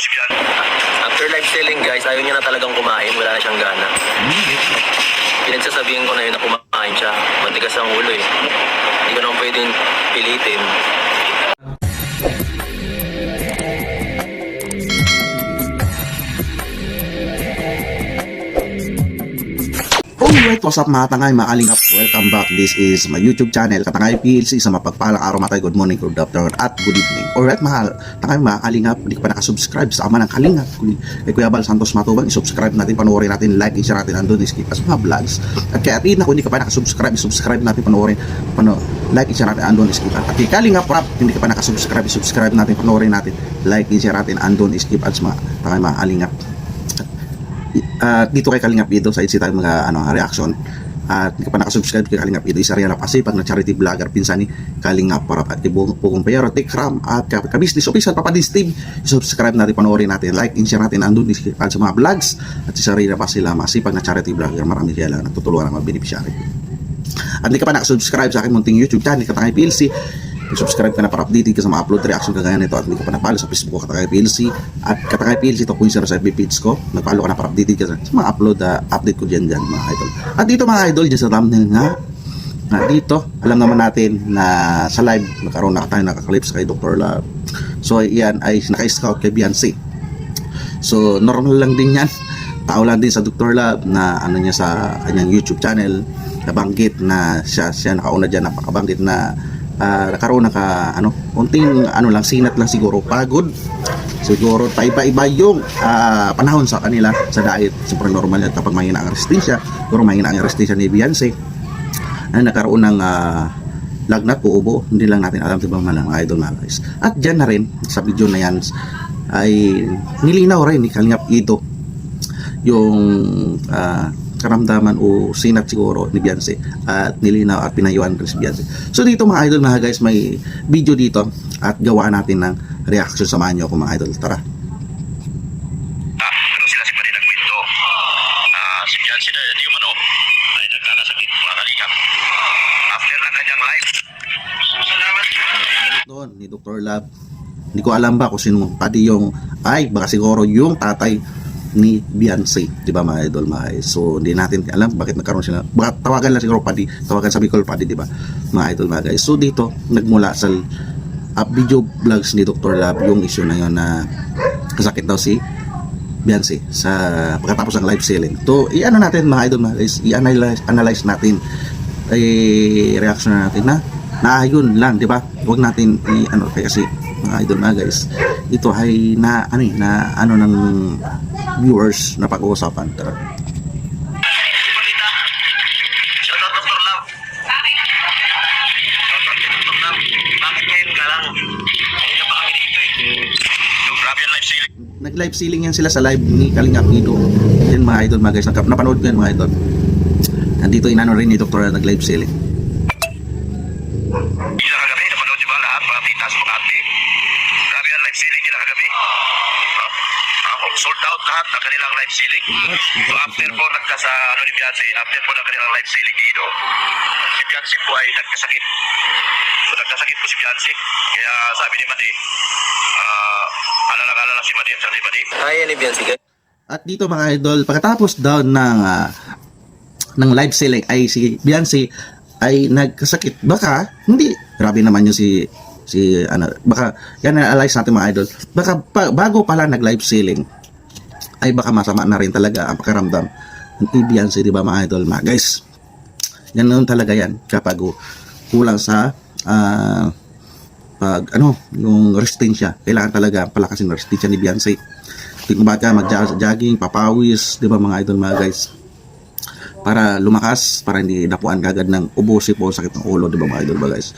si Beyonce. After live selling guys, ayaw niya na talagang kumain. Wala na siyang gana. Pinagsasabihin ko na yun na kumain siya. Matigas ang ulo eh. Hindi ko naman pwedeng pilitin. Alright, what's up mga tangay, mga kalingap? Welcome back. This is my YouTube channel, Katangay PLC. Sa mapagpalang araw matay, good morning, good afternoon, at good evening. Alright mga tangay, mga kalingap, hindi ka pa nakasubscribe sa ama ng kalingap kay Kuya Bal Santos Matubang, isubscribe natin, panoorin natin, like, i-share natin, andun, skip as mga vlogs. At kaya atin na kung hindi ka pa nakasubscribe, isubscribe natin, panoorin, like, i-share natin, andun, skip. At kay Kalingap Rap, hindi ka pa nakasubscribe, isubscribe natin, panoorin natin, like, i-share natin, andun, skip as mga tangay, mga kalingap. Dito kay Kalingap Ido sa tayo mga reaction. At hindi ka pa nakasubscribe kay Kalingap Ido, isa rin na kasi pag na charity vlogger pinsan ni Kalingap Parap at Pugong Payero, Tikram at Kabisnis Official Papadis Team. Subscribe natin, panoorin natin, like, and share natin, andun at sa mga vlogs. At isa rin na pa sila masipag na charity vlogger, marami kaya lang natutulungan ng mga beneficiary. At hindi ka pa nakasubscribe sa aking munting YouTube channel, Katangay PLC, subscribe ka na para update ka sa mga upload reaction kagaya nito. At hindi ka pa napalo sa Facebook ko, Katangay PLC, at Katangay PLC ito kung sa FB page ko, nagpalo ka na para update ka sa mga upload update ko dyan mga idol. At dito mga idol, dyan sa thumbnail nga dito, alam naman natin na sa live nagkaroon na tayo nakakalips kay Dr. Love. So yan ay naka-scout kay Beyonce. So normal lang din yan, tao lang din sa Dr. Love na niya sa kanyang YouTube channel, nabanggit na siya nakauna dyan, napakabanggit na nakaroon unting lang, sinat lang siguro, pagod siguro, paiba-iba yung panahon sa kanila sa diet. Super normal yan kapag mahina ang resistensya, siguro mahina ang resistensya ni Beyonce na nagkaroon ng lagnat o ubo, hindi lang natin alam, diba mga idol mga guys. At dyan na rin sa video na yan ay nilinaw rin ni Kalingap Ido yung karamdaman o sinat siguro ni Beyonce, at nilinaw at pinayuan rin si Beyonce. So dito mga idol mga guys, may video dito at gawa natin ng reaction. Samahan nyo ako mga idol, tara. Sila si Manila Quinto. Si Beyonce na di umano ay nagkakasakit mga kalingap. After ng kanyang live. Salamat. Doon ni Dr. Love, hindi ko alam ba kung sino pati yung baka siguro yung tatay ni Beyonce, di ba mga idol mga idol. So hindi natin alam bakit nagkaroon sila, baka tawagan lang siguro padi, tawagan sa Bicol padi, di ba mga idol mga guys. So dito nagmula sa video vlogs ni Dr. Love yung issue na yun na kasakit daw si Beyonce sa pagkatapos ng live selling. So natin mga idol mga guys, i-analyze natin, reaction natin na yun lang, di ba, huwag natin kasi mga idol mga guys, ito ay ng viewers na pag-uusapan. Tara. Shoutout Dr. Love. Dr. Love, bakit ngayon ka lang? Hindi na pa kami dito Yung grabe yung live selling. Nag-live selling yan sila sa live ni Kalingap Ido. Yan mga idol mga guys, napanood ko yan mga idol. Nandito rin ni Dr. nag-live selling. Hindi na kagabi, napanood nyo ba lahat? Mga titas, mga ate. Grabe yung live selling nila kagabi. Sold out lahat ng kanilang live selling. So after po ni Beyonce, after po ng kanilang live selling dito, si Beyonce po ay nagkasakit. So nagkasakit po si Beyonce. Kaya sabi ni Madi, alala si Madi at sabi ni Madi. Kaya ni Beyonce guys. At dito mga idol, pagkatapos daw ng live selling ay si Beyonce ay nagkasakit. Baka hindi, grabe naman yung baka yan na-analyze natin mga idol. Baka bago pala nag-live selling ay baka masama na rin talaga ang pakiramdam ng Beyonce, di ba mga idol mga guys. Yan naman talaga yan kapag kulang sa yung resistensya. Kailangan talaga palakasin ng resistensya ni Beyonce. Kung baka mag-jogging, papawis, di ba mga idol mga guys, para lumakas, para hindi dapuan kagad ng ubo, sipo, sakit ng ulo, di ba mga idol mga guys.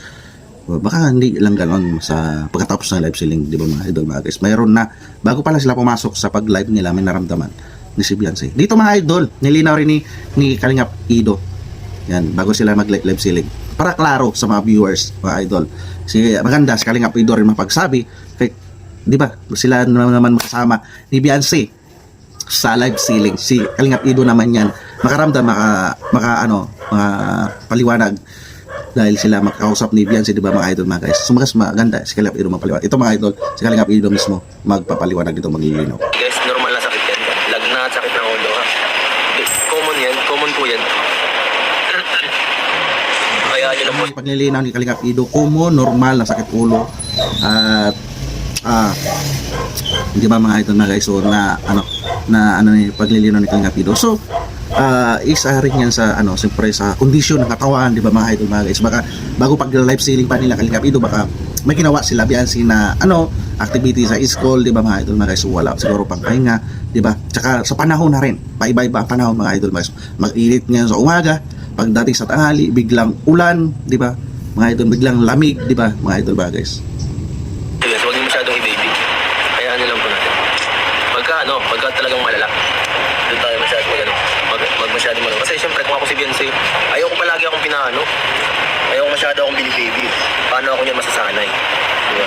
Baka hindi lang ganoon sa pagkatapos ng live selling, di ba mga idol mga guys. Mayroon na, bago pala sila pumasok sa pag-live nila, may naramdaman ni si Beyonce. Dito mga idol, nilinaw rin ni Kalingap Ido. Yan, bago sila mag-live selling. Para klaro sa mga viewers, mga idol. Maganda si Kalingap Ido rin mapagsabi, kay, di ba, sila naman makasama ni Beyonce sa live selling. Si Kalingap Ido naman yan, makaramdam, paliwanag dahil sila magkausap ni Beyonce, di ba mga idol mga guys. So mas maganda si Kalingap Ido magpaliwanag. Ito mga idol, si Kalingap Ido mismo magpapaliwanag dito, maglilinaw. Guys, normal na sakit yan. Lagnat, sakit ng ulo ha. Common yan, common po yan. Kaya yun lang po. Paglilinaw ni Kalingap Ido, kumo normal na sakit ulo at hindi ba mga idol mga guys, so na ni paglilinaw ni Kalingap Ido. So isa rin yan sa siyempre sa kondisyon ng katawan, di ba mga idol mga guys. Baka bago pag live selling pa nila Kalingap Ido, baka may ginawa sila Beyonce na activity sa school, di ba mga idol mga guys. So wala siguro pang pahinga, di ba? Tsaka sa panahon na rin, paiba-iba ang panahon mga idol mga guys. Mag-init ngayon sa umaga, pagdating sa tanghali biglang ulan, di ba mga idol, biglang lamig, di ba mga idol mga guys. Guys, huwag yung masyadong i-baby. Hayaan nyo lang po natin. Pagka talagang malala, doon tayo masyadong masyadong malala. Kasi syempre kung ako si Beyonce, ayoko palagi akong pinaano. Ayoko masyado akong binibaby. Paano ako niyan masasanay? Diba?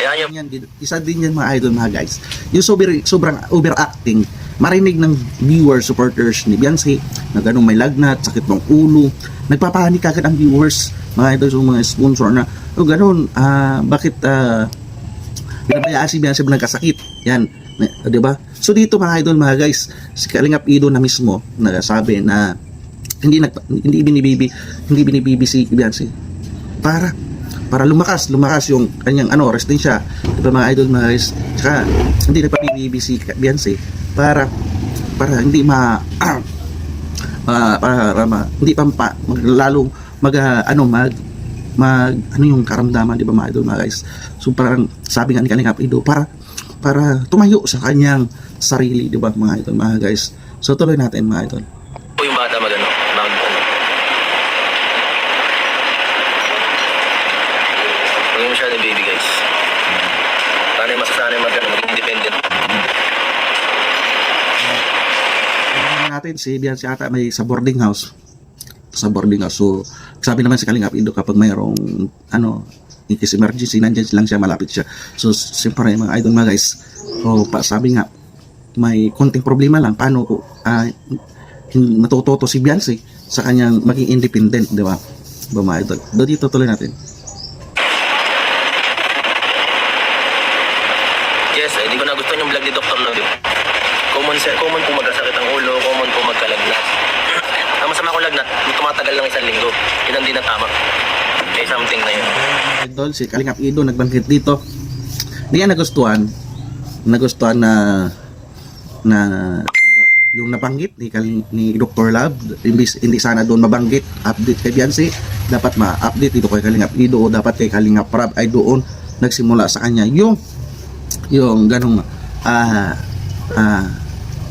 Hayaan nyo. Isa din yan mga idol mga guys, yung sobrang overacting, marinig ng viewers, supporters ni Beyonce na ganun may lagnat, sakit ng ulo, nagpapanik agad ang viewers mga idol, so mga sponsor na ganun, bakit pinabayaan si Beyonce nagkasakit yan, di ba? So dito mga idol mga guys, si Kalingap Ido na mismo nagsasabi na hindi binibibi si Beyonce para lumakas yung kanyang resistensya, di ba mga idol mga guys. Tsaka hindi nagpapibibi si Beyonce para hindi hindi pa lalong yung karamdaman, di ba mga idol mga guys. So parang sabi nga ni Kalingap Ido para tumayo sa kanyang sarili, di ba mga idol mga guys. So tuloy natin mga idol. Po yung bata huwag yung masyadong baby guys. Sana masasanay maging independent. Natin si Beyonce ata may sa boarding house. So sabi naman si Kalingap Ido, kapag mayroong in case emergency, nandiyan lang siya, malapit siya. So siyempre mga idol mga guys, sabi nga may konting problema lang, paano matututo si Beyonce sa kanyang maging independent, di ba mga idol. Dito tuloy natin. Yes, di ko nagustuhan yung vlog ni Dr. Love. Common po magkasakit ang ulo, common po magkalagnat. Ang masama ko lagnat, tumatagal lang 1 linggo. Yun ang di na tama. May something na yun. Idol, si Kalingap Ido nagbanggit dito. Hindi niya nagustuhan na yung nabanggit ni Dr. Love, hindi sana doon mabanggit, update kay Beyonce, dapat ma-update dito kay Kalingap Ido, o dapat kay Kalingap Rab ay doon nagsimula sa kanya yung ganong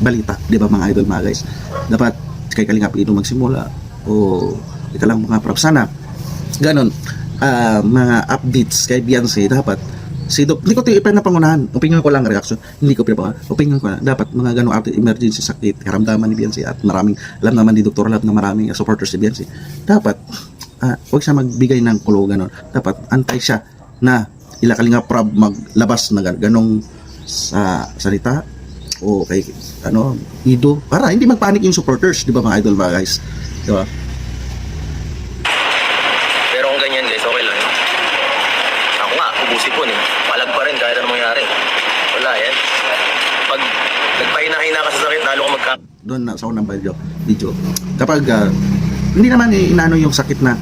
balita, di ba mga idol mga guys. Dapat kay Kalingap Ido magsimula, o ika lang mga prab, sana ganon mga updates kay Beyonce. Dapat hindi ko pinapangunahan, opinion ko lang, reaction, hindi ko opinion ko lang, dapat mga ganong update, emergency sakit, karamdaman ni Beyonce, at maraming alam naman ni Dr. Love na maraming supporters ni Beyonce, dapat huwag siya magbigay ng kulo ganon. Dapat antay siya na ila Kalingap Rab maglabas na ganong salita o kay Ido, para hindi magpanik yung supporters, di ba mga idol mga guys, di ba? Pero kung ganyan guys, okay lang. Ako nga, ubusipon palag pa rin kahit anong mangyari. Wala yan. Pag nagpahina-hina ka sa sakit, lalo ka doon na sa unang video, kapag hindi naman inano yung sakit na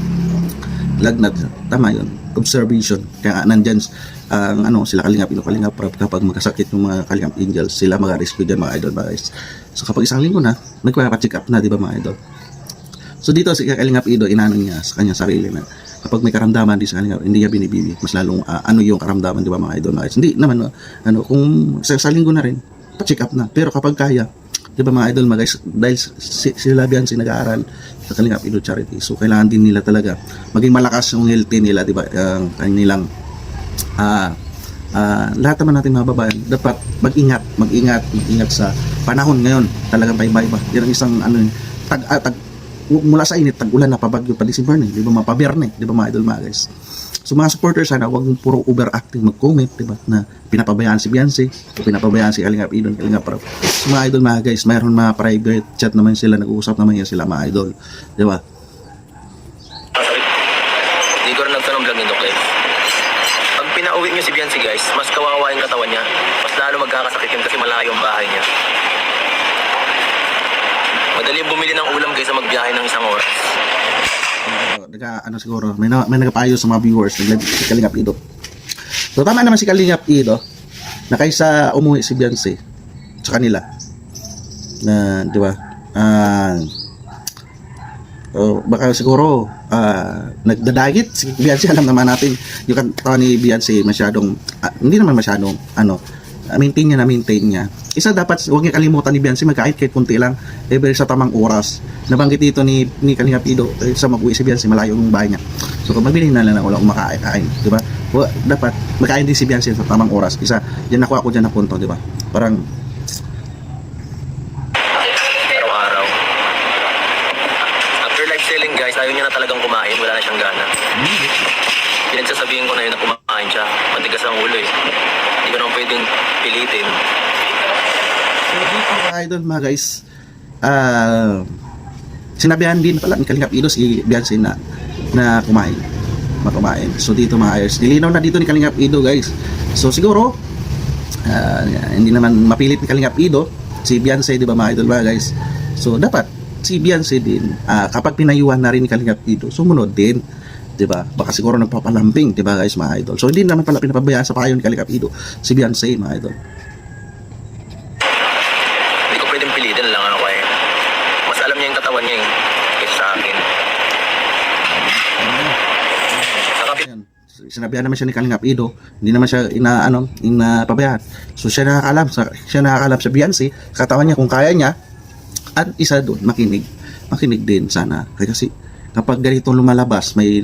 lagnat, tama yun, observation. Kaya nandyan sila Kalingap Ido, Kalingap Rab, kapag magkasakit yung mga Kalingap Angels, sila mag-rescue dyan mga idol mga guys. So kapag 1 linggo na, nagpa-check up na, di ba mga idol. So dito si Kalingap Ido, inano niya sa kanyang sarili na kapag may karamdaman di sa Kalingap, hindi niya binibibi, mas lalong yung karamdaman, di ba mga idol mga guys. Hindi naman kung sa 1 linggo na rin, pa-check up na. Pero kapag kaya, di ba mga idol mga guys, dahil sila Beyonce nag-aaral sa Kalingap Ido Charity, so kailangan din nila talaga maging malakas yung healthy nila, di ba, ang kanilang lahat naman natin mga babae, dapat mag-ingat sa panahon ngayon. Talagang paiba-iba. Yan ang isang mula sa init, tag-ulan na, pabagyo pa December na, di ba, mapaberne, di ba mga idol mga guys. So mga supporters, sana huwag mong puro overacting mag-comment, di ba, na pinapabayaan si Beyonce o pinapabayaan si Kalingap Ido, Kalingap Rab. So mga idol mga guys, mayroon mga private chat naman sila, nag-uusap naman yan sila mga idol, di ba. nakakasakit yun kasi malayo ang bahay niya. Madali bumili ng ulam kaysa magbiyahe ng isang oras. Ano siguro, may nagpapayo sa mga viewers ng si Kalingap Ido. So tama naman si Kalingap Ido na kaysa umuwi si Beyonce sa kanila na, di ba? Baka siguro nagdadagit si Beyonce. Alam naman natin yung kanta ni Beyonce masyadong hindi naman masyadong maintain niya. Isa dapat huwag niya kalimutan ni Beyonce magkait kahit kunti lang ever sa tamang oras. Nabanggit dito ni Kalingap Ido sa mag-uwi si Beyonce malayo yung bahay niya. So kung magbili na lang wala kumakain, di ba? Dapat magkain din si Beyonce sa tamang oras. Isa, yan nakuha ko dyan na punto, di ba? Parang Araw-araw. After live selling guys, ayaw niya na talagang kumain, wala na siyang gana. Pinagsasabihin ko na yun na kumain siya, matigas ang ulo eh. Hindi ko naman pwedeng pilitin. so dito mga idol mga guys, sinabihan din pala ni Kalingap Ido si Beyonce na kumain. So dito mga guys, nilinaw na dito ni Kalingap Ido guys. So siguro hindi naman mapilit ni Kalingap Ido si Beyonce, di ba mga idol mga guys? So dapat si Beyonce din kapag pinayuhan na rin ni Kalingap Ido, sumunod din, di ba? Baka siguro nagpapalambing, di ba guys mga idol? So hindi naman pala pinapabayaan sa payo ni Kalingap Ido si Beyonce mga idol. Hindi ko pwedeng pilitin lang ako eh. Mas alam niya yung katawan niya eh, kaysa sa akin. Ayan. Sinabihan naman siya ni Kalingap Ido, hindi naman siya inapabayaan. So siya nakakalam sa Beyonce, katawan niya kung kaya niya, at isa doon makinig din sana. Kasi kapag ganito lumalabas, may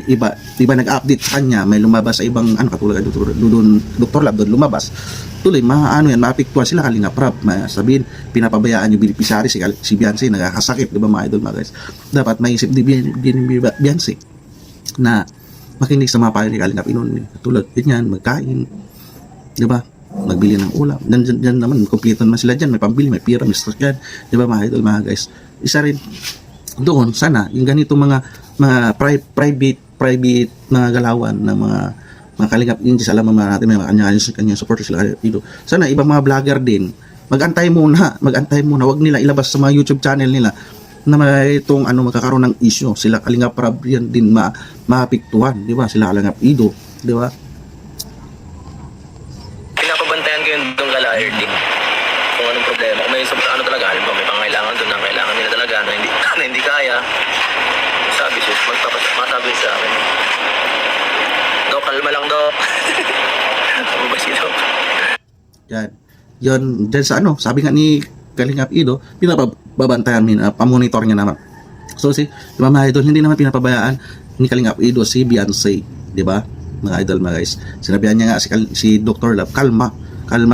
iba nag-update sa kanya, may lumabas sa ibang katulad Dr. Lab doon lumabas. Tuloy maapektuhan sila Kalingap Rab. Sabihin pinapabayaan yung beneficiary si Beyonce, nagkakasakit, di ba mga idol mga guys? Dapat maisip din Beyonce na makinig sa mga payo ni Kalingap Ido. Tulad yan, magkain, di ba? Magbili ng ulam. Diyan naman, kompleto naman sila dyan. May pambili, may pira, may stock dyan. Di ba mga idol, mga guys? Isa rin doon, sana, yung ganito mga private mga galawan ng mga Kalingap Ido, alam naman natin, may kanya supporters sila Kalingap Ido. Sana, ibang mga vlogger din, magantay muna, wag nila ilabas sa mga YouTube channel nila na may itong magkakaroon ng issue. Sila Kalingap Rab yan din maapektuhan, di ba? Sila Kalingap Ido, di ba? Pinapabantayan ko yung doon kala RD. Kung anong problema. Kung may talaga, alam mo, may pangailangan doon na kailangan nila talaga na hindi kaya. Sabi siya, masabi sa akin. Dok, kalma lang, Dok. Ano ba si Dok? Yan dyan sa sabi nga ni Kalingap Ido, pinapabantayan pamonitor niya naman. So si mga idol, hindi naman pinapabayaan ni Kalingap Ido si Beyonce, di ba? Mga idol mga guys, sinabihan niya nga si Dr. Love, kalma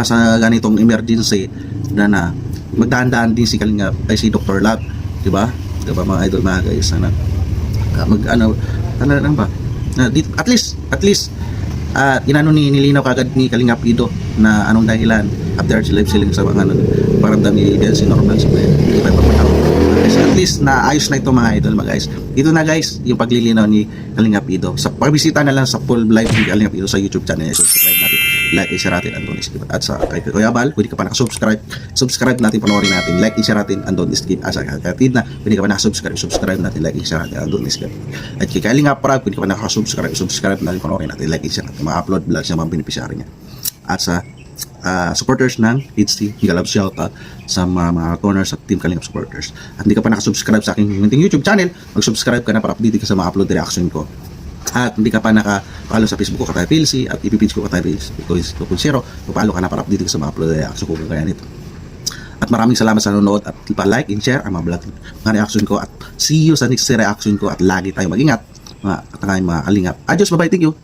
sa ganitong emergency na magdaan-daan din si Dr. Love, di ba? Di ba mga idol mga guys, sana at least nilinaw kagad ni Kalingap Ido na anong dahilan after live selling sa mga paramdam ni Beyonce normal sa at least naayos na ito mga idol mga guys. Dito na guys yung paglilinaw ni Kalingap Ido. Sa pagbisita na lang sa full live ni Kalingap Ido sa YouTube channel niya, subscribe natin, like, i-share natin, and don't skip. At sa kay Kuya Bal, pwede ka pa subscribe natin, panoorin natin, like, i-share natin, and don't skip. At sa Katid na, pwede ka pa subscribe natin, like, i-share natin, and don't skip. At kay Kalingap Rab, pwede ka pa subscribe natin, panoorin natin, like, i-share natin, upload vlogs ng mga beneficiary niya. At sa supporters ng HT Galab, shoutout sa mga corners at Team Kalingap supporters. At hindi ka pa nakasubscribe sa aking munting YouTube channel, mag-subscribe ka na para update ka sa mga upload reaction ko. At hindi ka pa nakapalo sa Facebook ko Katay PLC at ipipage ko Katay PLC 2.0, papalo ka na para update ka sa mga upload reaction ko kaya nito. At maraming salamat sa nanonood at pa-like and share ang mga reaction ko at see you sa next reaction ko at lagi tayong mag-ingat mga Kalingap. Adios, bye-bye, thank you.